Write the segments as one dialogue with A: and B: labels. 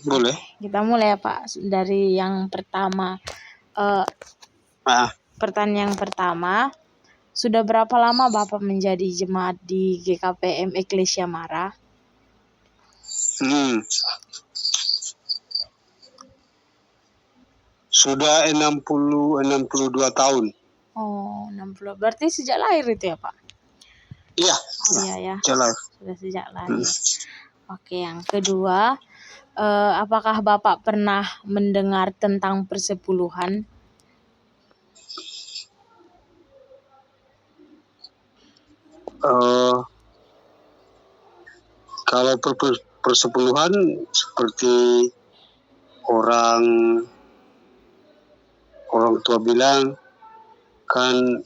A: Boleh.
B: Kita mulai ya Pak dari yang pertama. Pertanyaan yang pertama, sudah berapa lama Bapak menjadi jemaat di GKPM Eklesia Mara?
A: Sudah 62 tahun.
B: Oh, 60. Berarti sejak lahir itu ya Pak?
A: Iya.
B: Oh iya ya.
A: Jelas.
B: Sudah sejak lahir. Oke, yang kedua, apakah Bapak pernah mendengar tentang persepuluhan?
A: Kalau persepuluhan seperti orang tua bilang kan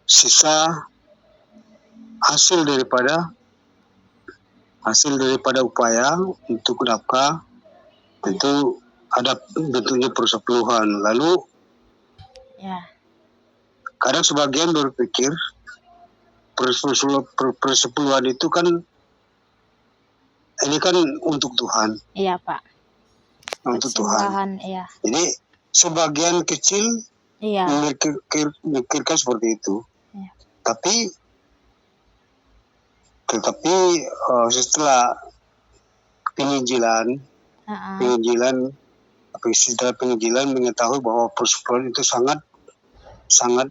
A: sisa hasil daripada upaya untuk nafkah itu ada bentuknya persepuluhan. Lalu kadang sebagian berpikir persepuluhan itu kan ini kan untuk Tuhan.
B: Iya Pak.
A: Untuk Tuhan.
B: Iya.
A: Jadi sebagian kecil memikirkan seperti itu. Iya. Tetapi setelah penginjilan mengetahui bahwa persepuluhan itu sangat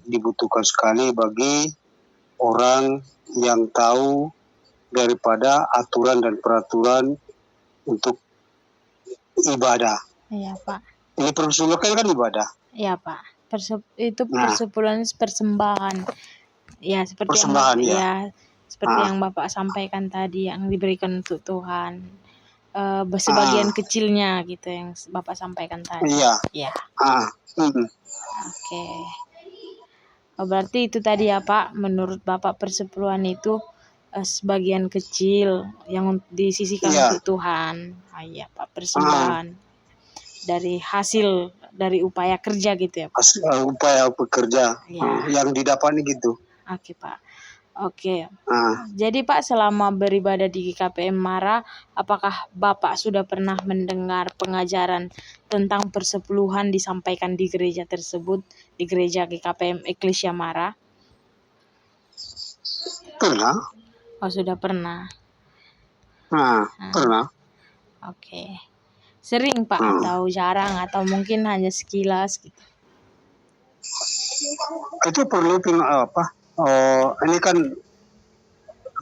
A: dibutuhkan sekali bagi orang yang tahu daripada aturan dan peraturan untuk ibadah.
B: Iya Pak.
A: Ini persepuluhan kan ibadah.
B: Iya Pak. Persepuluhan persembahan. Ya seperti yang Bapak sampaikan tadi, yang diberikan untuk Tuhan. Sebagian kecilnya gitu yang Bapak sampaikan tadi. Iya. Oke. Berarti itu tadi ya Pak, menurut Bapak persepuluhan itu sebagian kecil yang disisihkan untuk Tuhan. Iya Pak, persembahan dari hasil dari upaya kerja gitu ya Pak.
A: Upaya bekerja yang didapatnya gitu.
B: Oke Pak. Oke. Jadi Pak, selama beribadah di GKPM Mara, apakah Bapak sudah pernah mendengar pengajaran tentang persepuluhan disampaikan di gereja tersebut, di gereja GKPM Eklesia Mara?
A: Pernah.
B: Oh, sudah pernah.
A: Pernah.
B: Oke. Sering Pak atau jarang atau mungkin hanya sekilas gitu?
A: Itu perlu ini kan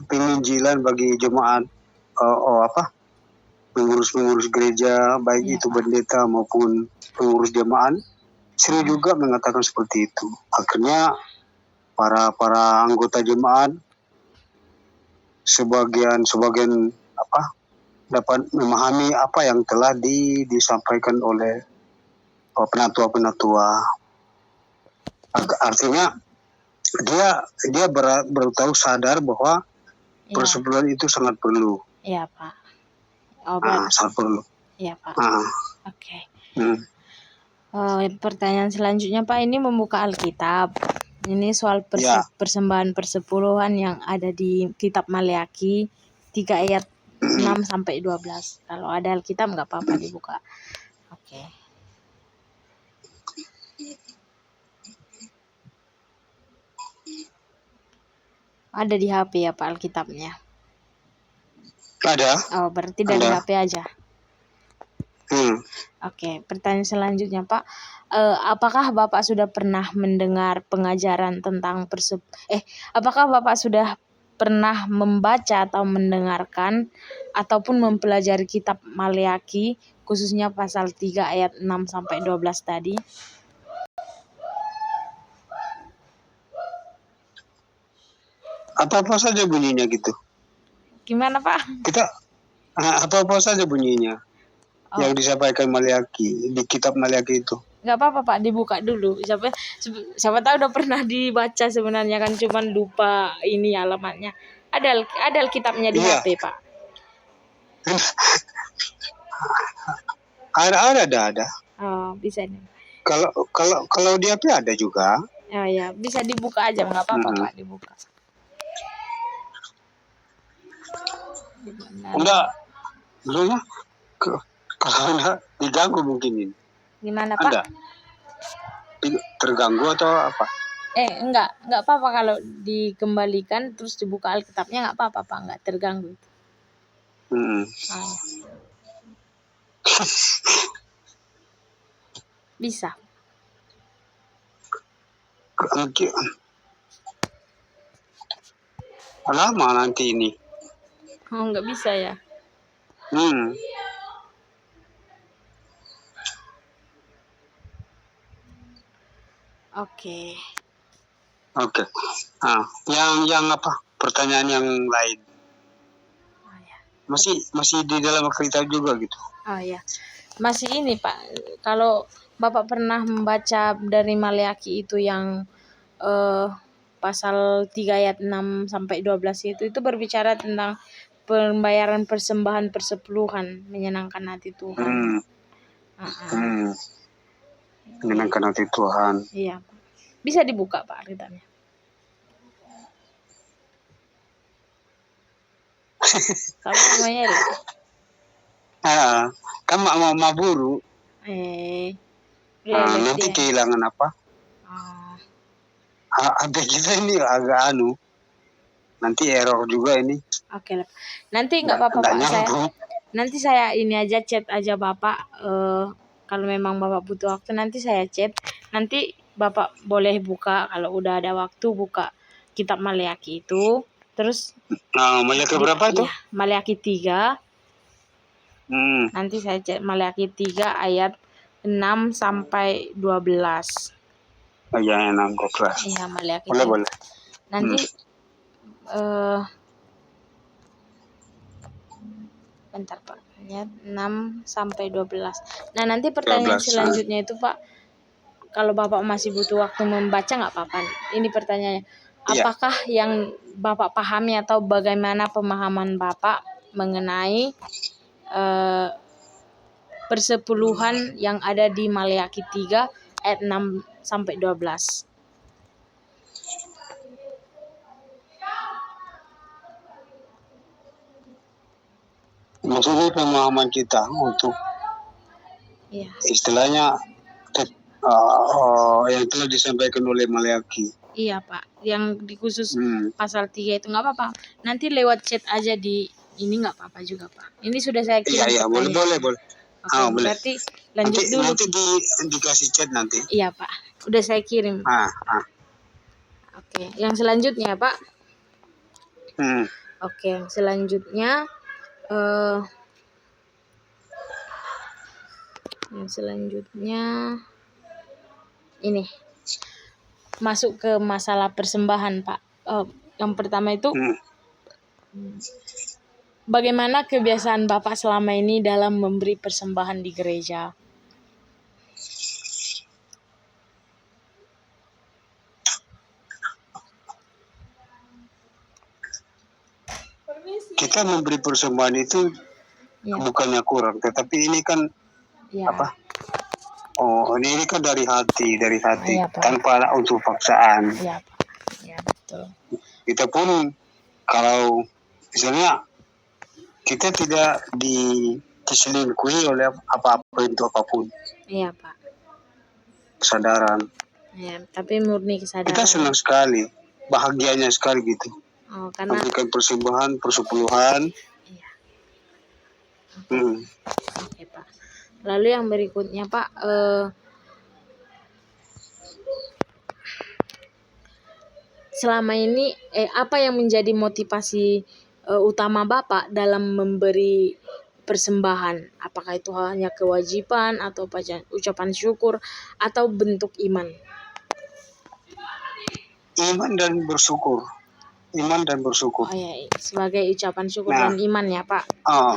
A: penginjilan bagi jemaat pengurus gereja, baik itu pendeta maupun pengurus jemaat, sering juga mengatakan seperti itu. Akhirnya para anggota jemaat sebagian dapat memahami apa yang telah disampaikan oleh penatua. Artinya dia baru tahu sadar bahwa persepuluhan itu sangat perlu.
B: Iya Pak.
A: Sangat perlu.
B: Iya Pak. Oke. Pertanyaan selanjutnya Pak, ini membuka Alkitab. Ini soal persembahan persepuluhan yang ada di kitab Maleakhi 3 ayat 6-12. Kalau ada Alkitab nggak apa-apa dibuka. Oke. Ada di HP ya Pak Alkitabnya?
A: Ada.
B: Oh, berarti dari HP aja. Oke, pertanyaan selanjutnya Pak, apakah Bapak sudah pernah mendengar pengajaran tentang apakah Bapak sudah pernah membaca atau mendengarkan ataupun mempelajari kitab Maleakhi khususnya pasal 3 ayat 6-12 tadi?
A: Apa-apa saja bunyinya gitu.
B: Gimana Pak?
A: Apa-apa saja bunyinya. Yang disampaikan Maleakhi di kitab Maleakhi itu.
B: Nggak apa-apa Pak, dibuka dulu. Siapa tahu udah pernah dibaca sebenarnya kan, cuman lupa ini alamatnya. Ada kitabnya di HP Pak.
A: Ada.
B: Oh, bisa nih.
A: Kalau di HP ada juga.
B: Oh ya, bisa dibuka aja, nggak apa-apa Pak, dibuka.
A: Enggak. Belum kalau ada diganggu mungkin ini.
B: Gimana Pak?
A: Ada terganggu atau apa?
B: Enggak apa-apa kalau dikembalikan terus dibuka Alkitabnya, nggak apa-apa Pak, nggak terganggu.
A: Hmm.
B: Ah, bisa.
A: Lama nanti ini.
B: Oh, nggak bisa ya?
A: Hmm.
B: Oke.
A: Oke. Yang apa? Pertanyaan yang lain.
B: Oh, ya.
A: Masih di dalam Alkitab juga gitu.
B: Oh ya. Masih ini Pak, kalau Bapak pernah membaca dari Maleakhi itu yang pasal 3 ayat 6 sampai 12 itu berbicara tentang pembayaran persembahan persepuluhan menyenangkan hati Tuhan.
A: Menyenangkan hati Tuhan.
B: Iya. Bisa dibuka Pak Alkitabnya. Kalau namanya
A: Kan mau buru. Nanti
B: dia.
A: kehilangan apa? HP kita ini agak nanti error juga ini.
B: Oke lah. Nanti nggak apa-apa Pak, saya ini aja chat aja Bapak. Kalau memang Bapak butuh waktu nanti saya chat. Nanti Bapak boleh buka kalau udah ada waktu, buka kitab Maleakhi itu. Terus
A: Maleakhi berapa itu?
B: Iya, Maleakhi 3. Nanti saya cek Maleakhi 3 ayat 6 sampai 12.
A: Ayat 6 12.
B: Iya, Maleakhi.
A: Boleh.
B: Nanti bentar Pak. Ayat 6 sampai 12. Nah, nanti pertanyaan 12, selanjutnya itu Pak, kalau Bapak masih butuh waktu membaca nggak apa-apa. Ini pertanyaannya. Apakah yang Bapak pahami atau bagaimana pemahaman Bapak mengenai persepuluhan yang ada di Maleakhi 3 ayat 6 sampai 12?
A: Maksudnya pemahaman kita untuk istilahnya yang telah disampaikan oleh Maleakhi.
B: Iya Pak, yang di khusus pasal 3 itu nggak apa-apa. Nanti lewat chat aja di ini, nggak apa-apa juga Pak. Ini sudah saya kirim.
A: Iya boleh.
B: Oke, berarti lanjut dulu.
A: Nanti dikasih chat nanti.
B: Iya Pak, udah saya kirim. Oke, yang selanjutnya Pak. Oke, yang selanjutnya ini masuk ke masalah persembahan Pak. Yang pertama itu bagaimana kebiasaan Bapak selama ini dalam memberi persembahan di gereja?
A: Kita memberi persembahan itu bukannya kurang, tetapi ini kan apa? Ini kan dari hati, tanpa unsur paksaan.
B: Iya, Pak. Ya, betul.
A: Kita pun kalau misalnya kita tidak diselingkuhi oleh apa-apa itu apapun.
B: Iya, Pak.
A: Kesadaran.
B: Ya, tapi murni kesadaran.
A: Kita senang sekali, bahagianya sekali gitu.
B: Karena
A: memberikan persembahan, persepuluhan.
B: Iya. Oke, Pak. Lalu yang berikutnya Pak, selama ini apa yang menjadi motivasi utama Bapak dalam memberi persembahan? Apakah itu hanya kewajiban atau ucapan syukur atau bentuk iman?
A: Iman dan bersyukur.
B: Oh ya, sebagai ucapan syukur dan iman ya Pak.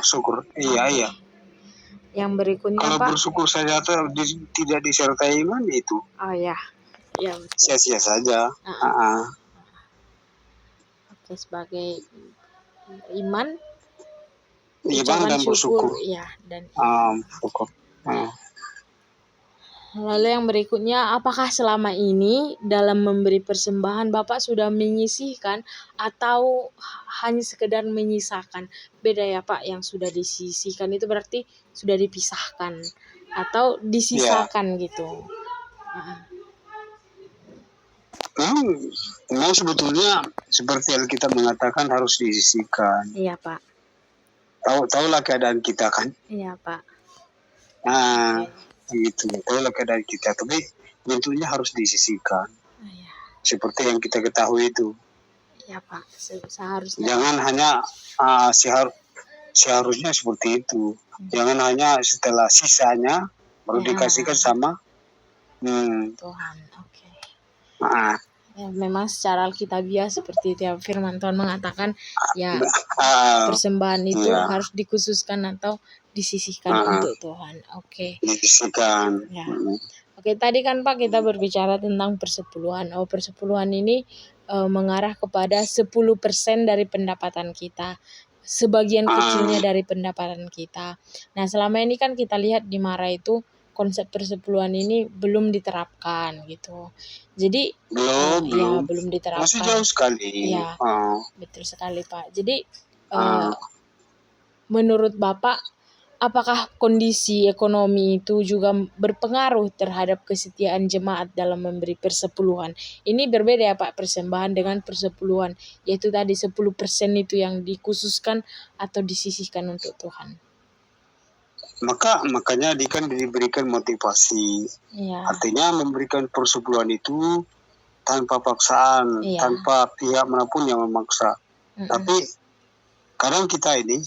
A: Syukur. Iya.
B: Yang berikutnya
A: kalau
B: Pak.
A: Kalau bersyukur saja tidak disertai iman itu.
B: Oh ya. Ya,
A: sia-sia saja.
B: Oke, sebagai iman
A: dan bersyukur.
B: Ya, dan
A: syukur.
B: Lalu yang berikutnya, apakah selama ini dalam memberi persembahan Bapak sudah menyisihkan atau hanya sekedar menyisakan? Beda ya Pak, yang sudah disisihkan itu berarti sudah dipisahkan atau
A: Ya,
B: disisakan gitu.
A: memang sebetulnya seperti yang kita mengatakan harus disisihkan.
B: Iya Pak.
A: Tahulah keadaan kita kan.
B: Iya Pak.
A: Nah, itu tahulah keadaan kita, tapi bentuknya harus disisihkan.
B: Iya.
A: Seperti yang kita ketahui itu.
B: Iya Pak, seharusnya.
A: Jangan hanya seharusnya seperti itu. Jangan hanya setelah sisanya baru dikasihkan sama
B: Tuhan. Oke.
A: ah,
B: Ya, memang secara alkitabiah seperti itu ya, firman Tuhan mengatakan ya persembahan itu
A: iya.
B: harus dikhususkan atau disisihkan untuk Tuhan. Oke.
A: disisihkan.
B: Ya. Oke, tadi kan Pak kita berbicara tentang persepuluhan. Oh, persepuluhan ini mengarah kepada 10% dari pendapatan kita. Sebagian kecilnya dari pendapatan kita. Nah, selama ini kan kita lihat di Mara itu konsep persepuluhan ini belum diterapkan gitu. Jadi ya belum diterapkan.
A: Masih jauh sekali.
B: Ya, betul sekali Pak. Jadi menurut Bapak, apakah kondisi ekonomi itu juga berpengaruh terhadap kesetiaan jemaat dalam memberi persepuluhan? Ini berbeda ya Pak, persembahan dengan persepuluhan, yaitu tadi 10% itu yang dikhususkan atau disisihkan untuk Tuhan.
A: Makanya kan diberikan motivasi.
B: Ya.
A: Artinya memberikan persepuluhan itu tanpa paksaan, tanpa pihak manapun yang memaksa. Tapi kadang kita ini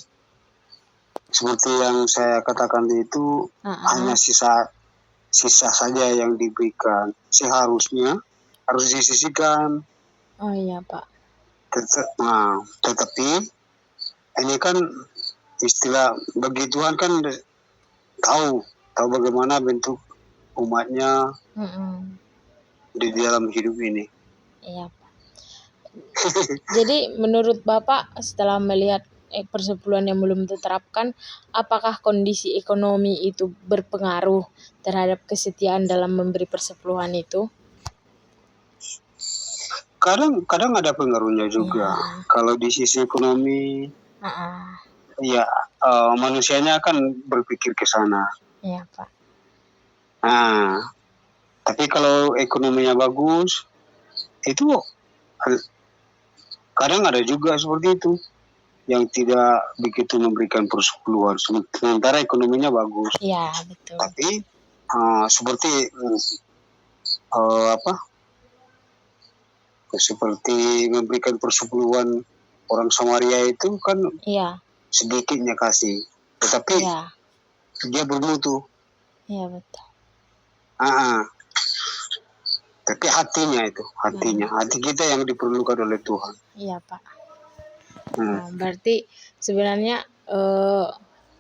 A: seperti yang saya katakan itu hanya sisa saja yang diberikan. Seharusnya harus disisihkan.
B: Oh iya Pak.
A: Tetapi ini kan istilah bagi Tuhan kan tahu bagaimana bentuk umatnya di dalam hidup ini.
B: Iya Pak. Jadi menurut Bapak setelah melihat persepuluhan yang belum diterapkan, apakah kondisi ekonomi itu berpengaruh terhadap kesetiaan dalam memberi persepuluhan itu?
A: Kadang ada pengaruhnya juga. Kalau di sisi ekonomi, ya manusianya akan berpikir ke sana.
B: Iya Pak.
A: Tapi kalau ekonominya bagus, itu kadang ada juga seperti itu yang tidak begitu memberikan persepuluhan sementara ekonominya bagus.
B: Iya betul.
A: Tapi seperti seperti memberikan persepuluhan orang Samaria itu kan sedikitnya kasih, tetapi dia bermutu.
B: Iya betul.
A: Tapi hati kita yang diperlukan oleh Tuhan.
B: Iya Pak. Berarti sebenarnya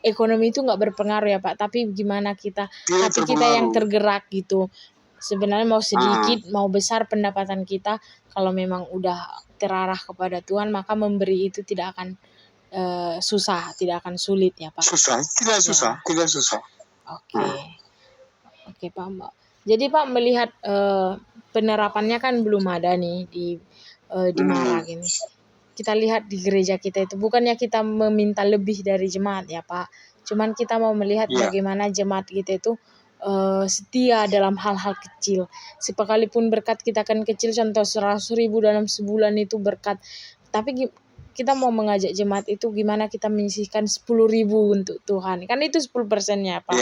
B: ekonomi itu nggak berpengaruh ya Pak, tapi gimana hati kita yang tergerak gitu. Sebenarnya mau sedikit mau besar pendapatan kita, kalau memang udah terarah kepada Tuhan maka memberi itu tidak akan susah, tidak akan sulit ya Pak.
A: Tidak susah.
B: Oke Pak Mbak. Jadi Pak melihat penerapannya kan belum ada nih di Mara gini. Kita lihat di gereja kita itu bukannya kita meminta lebih dari jemaat ya Pak. Cuman kita mau melihat bagaimana jemaat kita itu setia dalam hal-hal kecil. Sekalipun berkat kita kan kecil, contoh 100.000 dalam sebulan itu berkat. Tapi kita mau mengajak jemaat itu gimana kita menyisihkan 10.000 untuk Tuhan. Kan itu 10%-nya Pak.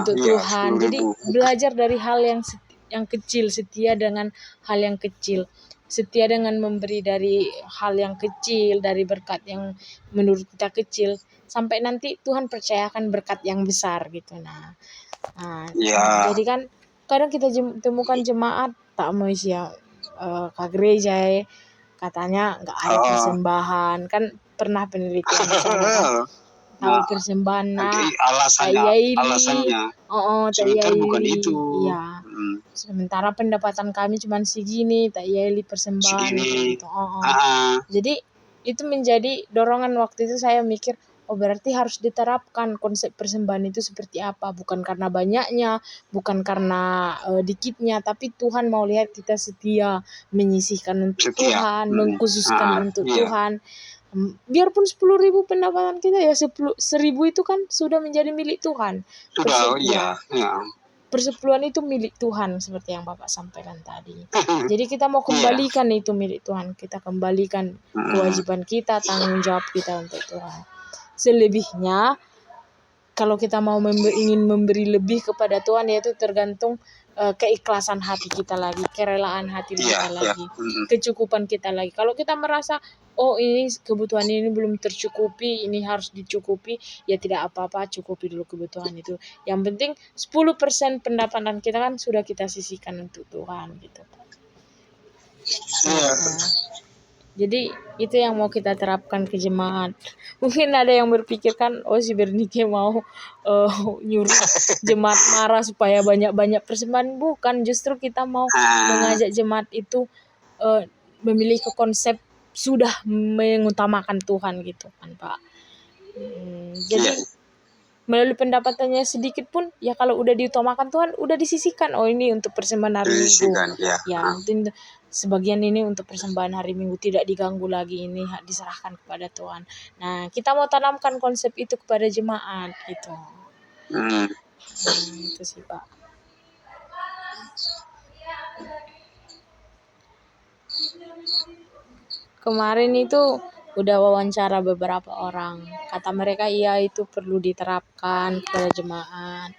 B: Untuk Tuhan. 10.000. Jadi belajar dari hal yang kecil, setia dengan hal yang kecil. Setia dengan memberi dari hal yang kecil, dari berkat yang menurut kita kecil, sampai nanti Tuhan percayakan berkat yang besar gitu. Jadi kan kadang kita temukan jemaat tak mau ke gereja katanya nggak ada persembahan, kan pernah penelitian tahu persembahan
A: alasannya bukan itu.
B: Iya. Sementara pendapatan kami cuma segini, tak yaili persembahan gitu. Jadi itu menjadi dorongan waktu itu saya mikir, Oh berarti harus diterapkan konsep persembahan itu seperti apa, bukan karena banyaknya, bukan karena dikitnya, tapi Tuhan mau lihat kita setia menyisihkan untuk Tuhan, mengkhususkan untuk Tuhan. Biarpun 10.000 pendapatan kita ya 1.000 itu kan sudah menjadi milik Tuhan. Persepuluhan itu milik Tuhan seperti yang Bapak sampaikan tadi. Jadi kita mau kembalikan itu milik Tuhan. Kita kembalikan kewajiban kita, tanggung jawab kita untuk Tuhan. Selebihnya kalau kita mau ingin memberi lebih kepada Tuhan, yaitu tergantung keikhlasan hati kita lagi, kerelaan hati kita lagi, kecukupan kita lagi. Kalau kita merasa oh ini kebutuhan ini belum tercukupi, ini harus dicukupi, ya tidak apa-apa, cukupi dulu kebutuhan itu. Yang penting 10% pendapatan kita kan sudah kita sisihkan untuk Tuhan gitu. Jadi itu yang mau kita terapkan ke jemaat. Mungkin ada yang berpikir kan, oh si Bernike mau nyuruh jemaat marah supaya banyak-banyak persembahan. Bukan, justru kita mau mengajak jemaat itu memiliki konsep sudah mengutamakan Tuhan gitu kan Pak. Jadi melalui pendapatannya sedikit pun ya kalau udah diutamakan Tuhan udah disisihkan. Oh ini untuk persembahan hari Minggu. Ya mungkin sebagian ini untuk persembahan hari Minggu tidak diganggu lagi, ini diserahkan kepada Tuhan. Nah kita mau tanamkan konsep itu kepada jemaat gitu. Itu sih Pak. Kemarin itu udah wawancara beberapa orang. Kata mereka iya itu perlu diterapkan kepada jemaat.